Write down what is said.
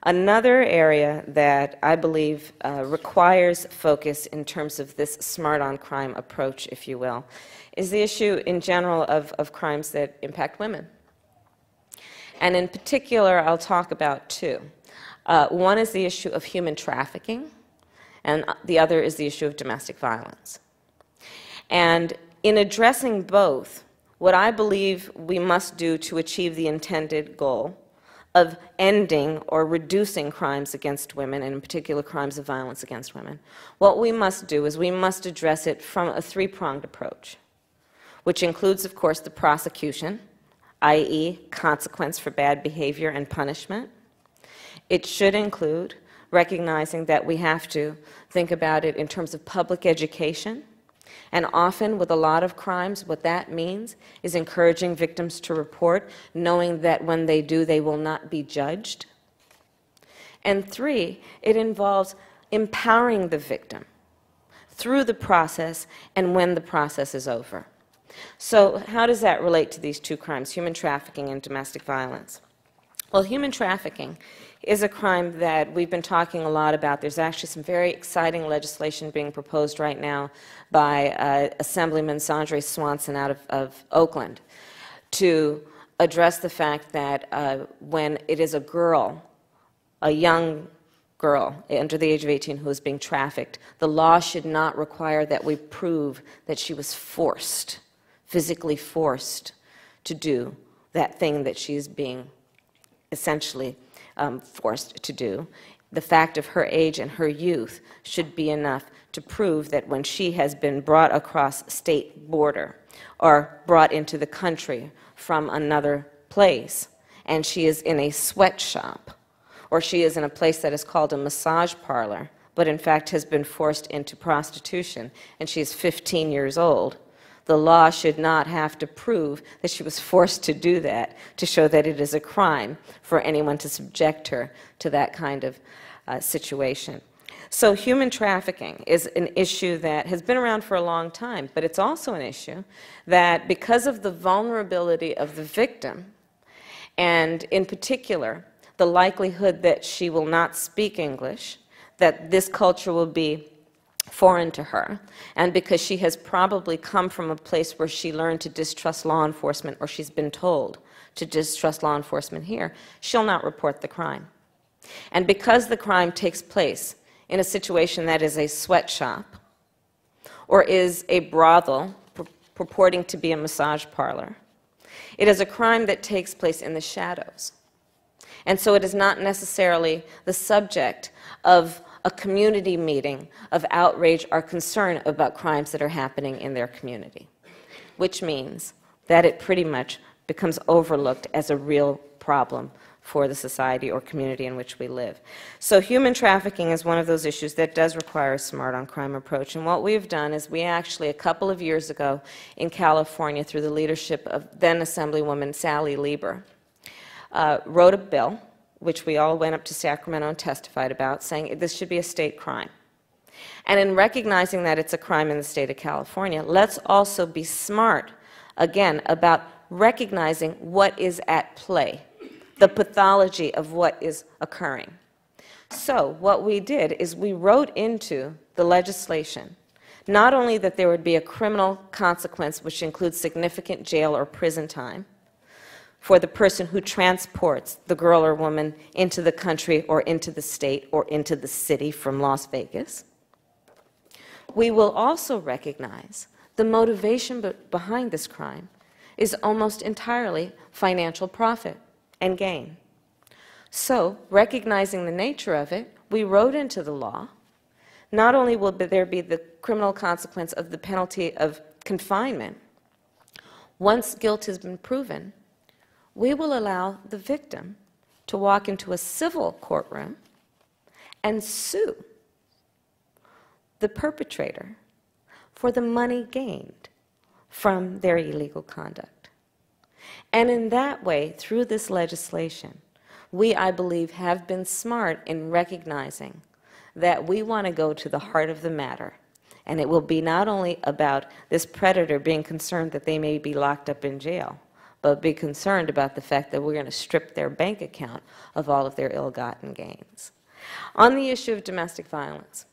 Another area that I believe requires focus in terms of this smart on crime approach, if you will, is the issue in general of crimes that impact women. And in particular, I'll talk about two. One is the issue of human trafficking, and the other is the issue of domestic violence. And in addressing both, what I believe we must do to achieve the intended goal of ending or reducing crimes against women, and in particular crimes of violence against women, what we must do is we must address it from a three-pronged approach, which includes, of course, the prosecution, i.e., consequence for bad behavior and punishment. It should include recognizing that we have to think about it in terms of public education. And often, with a lot of crimes, what that means is encouraging victims to report, knowing that when they do, they will not be judged. And three, it involves empowering the victim through the process and when the process is over. So how does that relate to these two crimes, human trafficking and domestic violence? Well, human trafficking is a crime that we've been talking a lot about. There's actually some very exciting legislation being proposed right now by Assemblyman Sandre Swanson out of Oakland to address the fact that when it is a girl, a young girl under the age of 18 who is being trafficked, the law should not require that we prove that she was forced, physically forced to do that thing that she's being essentially forced to do. The fact of her age and her youth should be enough to prove that when she has been brought across state border or brought into the country from another place, and she is in a sweatshop, or she is in a place that is called a massage parlor, but in fact has been forced into prostitution, and she is 15 years old, the law should not have to prove that she was forced to do that to show that it is a crime for anyone to subject her to that kind of situation. So human trafficking is an issue that has been around for a long time, but it's also an issue that because of the vulnerability of the victim, and in particular, the likelihood that she will not speak English, that this culture will be foreign to her, and because she has probably come from a place where she learned to distrust law enforcement, or she's been told to distrust law enforcement here, she'll not report the crime. And because the crime takes place in a situation that is a sweatshop or is a brothel purporting to be a massage parlor, it is a crime that takes place in the shadows. And so it is not necessarily the subject of a community meeting of outrage or concern about crimes that are happening in their community, which means that it pretty much becomes overlooked as a real problem for the society or community in which we live. So human trafficking is one of those issues that does require a smart on crime approach. And what we've done is we actually, a couple of years ago in California, through the leadership of then Assemblywoman Sally Lieber, wrote a bill, which we all went up to Sacramento and testified about, saying this should be a state crime. And in recognizing that it's a crime in the state of California, let's also be smart, again, about recognizing what is at play, the pathology of what is occurring. So what we did is we wrote into the legislation not only that there would be a criminal consequence, which includes significant jail or prison time, for the person who transports the girl or woman into the country or into the state or into the city from Las Vegas. We will also recognize the motivation behind this crime is almost entirely financial profit and gain. So, recognizing the nature of it, we wrote into the law, not only will there be the criminal consequence of the penalty of confinement, once guilt has been proven, we will allow the victim to walk into a civil courtroom and sue the perpetrator for the money gained from their illegal conduct. And in that way, through this legislation, we, I believe, have been smart in recognizing that we want to go to the heart of the matter. And it will be not only about this predator being concerned that they may be locked up in jail, but be concerned about the fact that we're going to strip their bank account of all of their ill-gotten gains. On the issue of domestic violence,